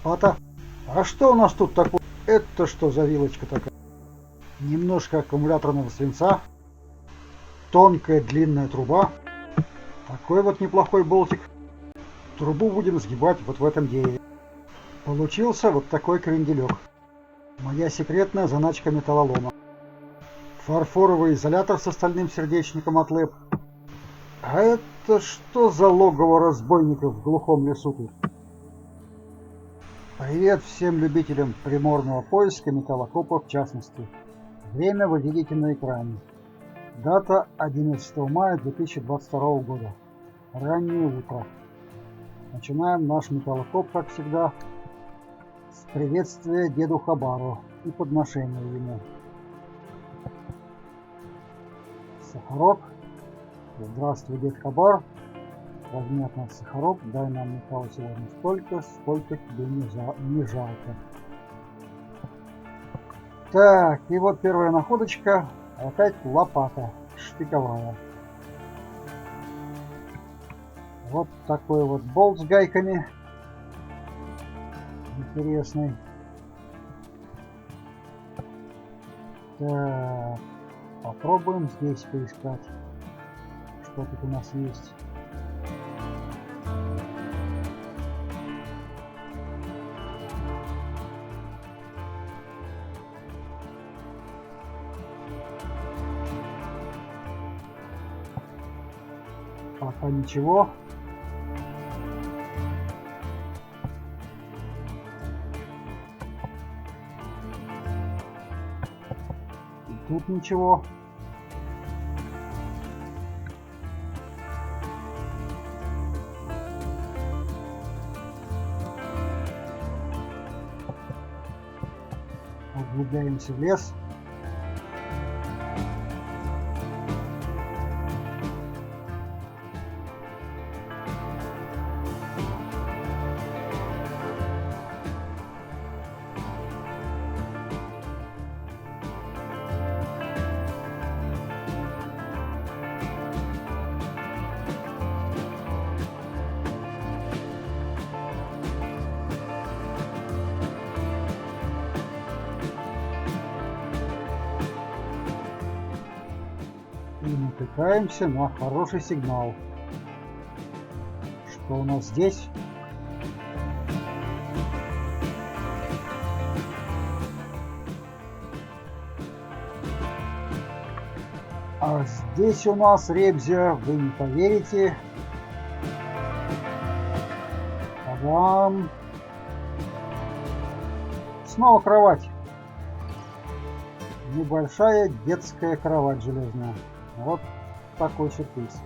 лопата. А что у нас тут такое? Это что за вилочка такая? Немножко аккумуляторного свинца. Тонкая длинная труба. Такой вот неплохой болтик. Трубу будем сгибать вот в этом дереве. Получился вот такой кренделек. Моя секретная заначка металлолома. Фарфоровый изолятор с стальным сердечником от ЛЭП. А это что за логово разбойников в глухом лесу тут? Привет всем любителям приморного поиска металлокопа в частности. Время вы видите на экране. Дата 11 мая 2022 года. Раннее утро. Начинаем наш металлокоп, как всегда, с приветствия деду Хабару и подношения ему. Сахарок. Здравствуй, дед Хабар. Возьми от нас сахарок, дай нам металла сегодня столько, сколько тебе не жалко. Так, и вот первая находочка. Опять лопата штыковая. Вот такой вот болт с гайками. Интересный. Так, попробуем здесь поискать, что тут у нас есть. Пока ничего. И тут ничего. Углубляемся в лес. И натыкаемся на хороший сигнал. Что у нас здесь? А здесь у нас, ребзя, вы не поверите. Та-дам! Снова кровать. Небольшая детская кровать железная. Вот такой сюрприз.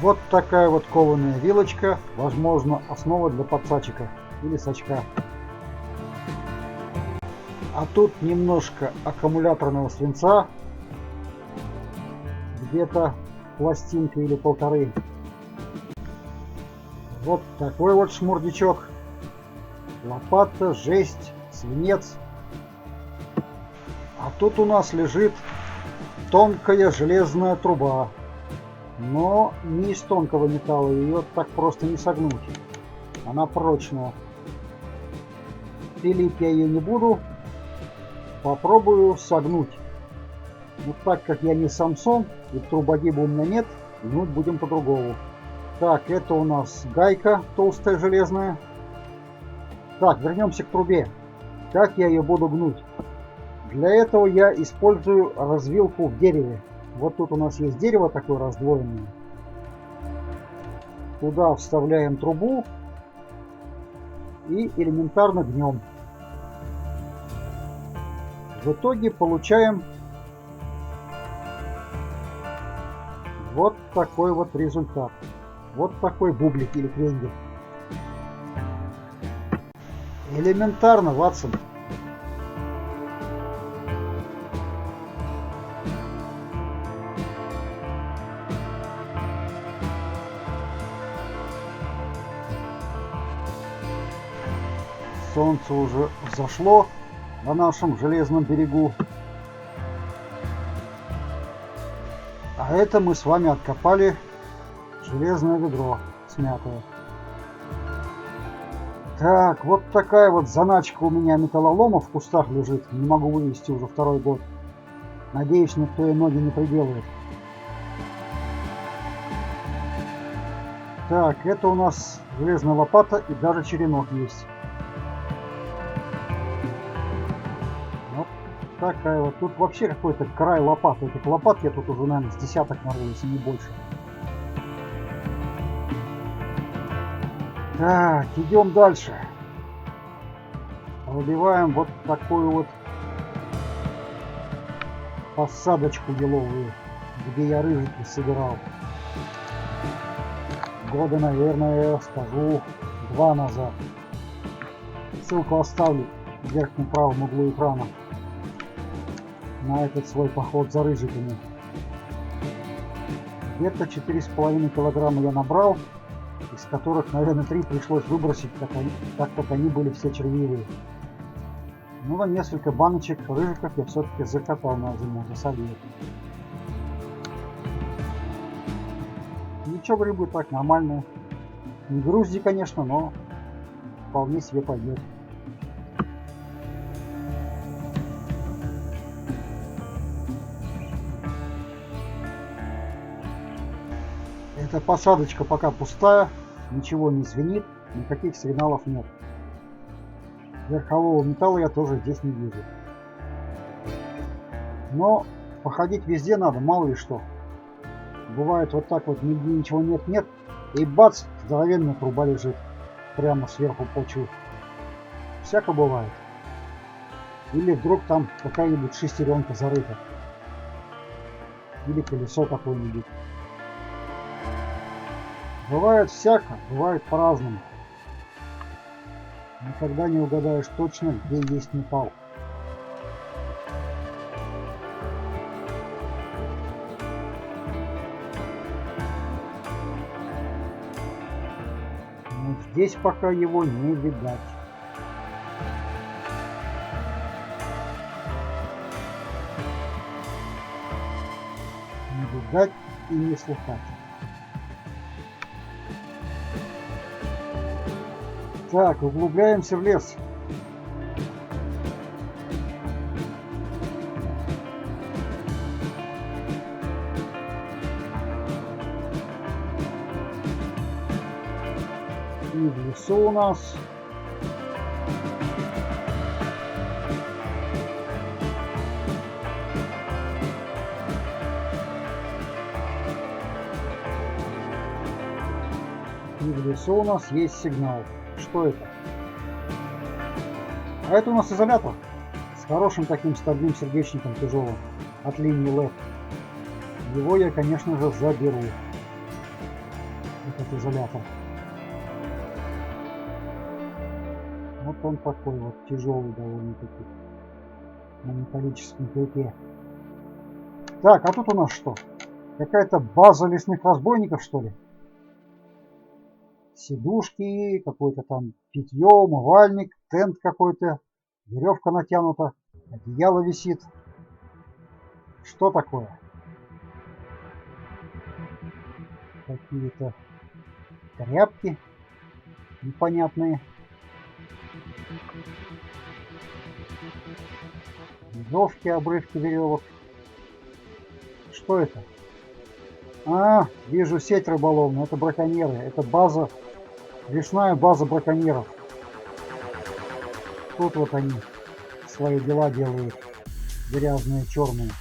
Вот такая вот кованая вилочка, возможно, основа для подсачика или сачка. А тут немножко аккумуляторного свинца, где-то пластинка или полторы. Вот такой вот шмурдячок. Лопата, жесть, свинец. А тут у нас лежит тонкая железная труба. Но не из тонкого металла, ее так просто не согнуть. Она прочная. Пилить я ее не буду. Попробую согнуть. Но так как я не Самсон и трубогиба у меня нет, гнуть будем по-другому. Так, это у нас гайка толстая железная. Так, вернемся к трубе. Как я ее буду гнуть? Для этого я использую развилку в дереве. Вот тут у нас есть дерево такое раздвоенное. Туда вставляем трубу и элементарно гнем. В итоге получаем вот такой вот результат. Вот такой бублик или крендель. Элементарно, Ватсон. Солнце уже взошло на нашем железном берегу. А это мы с вами откопали железное ведро смятое. Так, вот такая вот заначка у меня металлолома в кустах лежит. Не могу вывести уже второй год. Надеюсь, никто ей ноги не приделает. Так, это у нас железная лопата и даже черенок есть. Вот такая вот. Тут вообще какой-то край лопаты. Этих лопат я тут уже, наверное, с десяток нарыл, если не больше. Так, идем дальше. Пробиваем вот такую вот посадочку еловую, где я рыжики собирал. Года, наверное, скажу, 2 назад. Ссылку оставлю в верхнем правом углу экрана на этот свой поход за рыжиками. Где-то 4,5 килограмма я набрал, из которых, наверное, 3 пришлось выбросить, так как они были все червивые. Ну, на несколько баночек рыжиков я все-таки закатал на зиму, засолил. Ничего, грибы так нормальные. Не грузди, конечно, но вполне себе пойдет. Эта посадочка пока пустая, ничего не звенит, никаких сигналов нет. Верхового металла я тоже здесь не вижу. Но походить везде надо, мало ли что. Бывает вот так вот, нигде ничего нет, и бац, здоровенная труба лежит прямо сверху почвы. Всяко бывает. Или вдруг там какая-нибудь шестеренка зарыта. Или колесо какое-нибудь. Бывает всяко, бывает по-разному. Никогда не угадаешь точно, где есть металл. Но здесь пока его не видать. Не видать и не слыхать. Так, углубляемся в лес. И в лесу у нас есть сигнал. Что это? А это у нас изолятор с хорошим таким стальным сердечником тяжелым от линии LED. Его я, конечно же, заберу. Этот изолятор. Вот он такой вот тяжелый довольно-таки на металлическом крюке. Так, а тут у нас что? Какая-то база лесных разбойников, что ли? Сидушки, какой-то там питье, умывальник, тент какой-то, веревка натянута, одеяло висит. Что такое? Какие-то тряпки непонятные. Веревки, обрывки веревок. Что это? А, вижу сеть рыболовную. Это браконьеры. Это база, лесная база браконьеров. Тут вот они свои дела делают. Грязные, черные.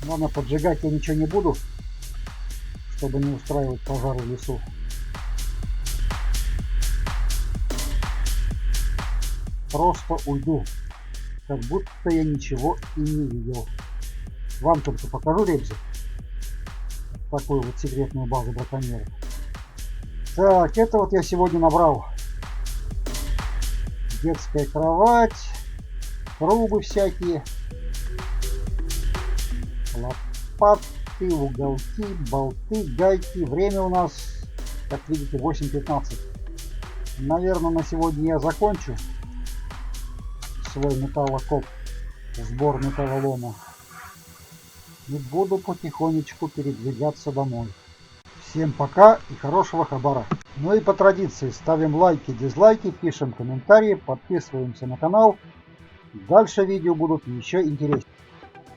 Ладно, поджигать я ничего не буду, чтобы не устраивать пожар в лесу. Просто уйду, как будто я ничего и не видел. Вам только покажу, ребята, такую вот секретную базу браконьеров. Так, это вот я сегодня набрал. Детская кровать, трубы всякие, лопаты, уголки, болты, гайки. Время у нас, как видите, 8:15. Наверное, на сегодня я закончу свой металлокоп, сбор металлолома. и буду потихонечку передвигаться домой. Всем пока и хорошего хабара. Ну и по традиции ставим лайки, дизлайки, пишем комментарии, подписываемся на канал. Дальше видео будут еще интереснее.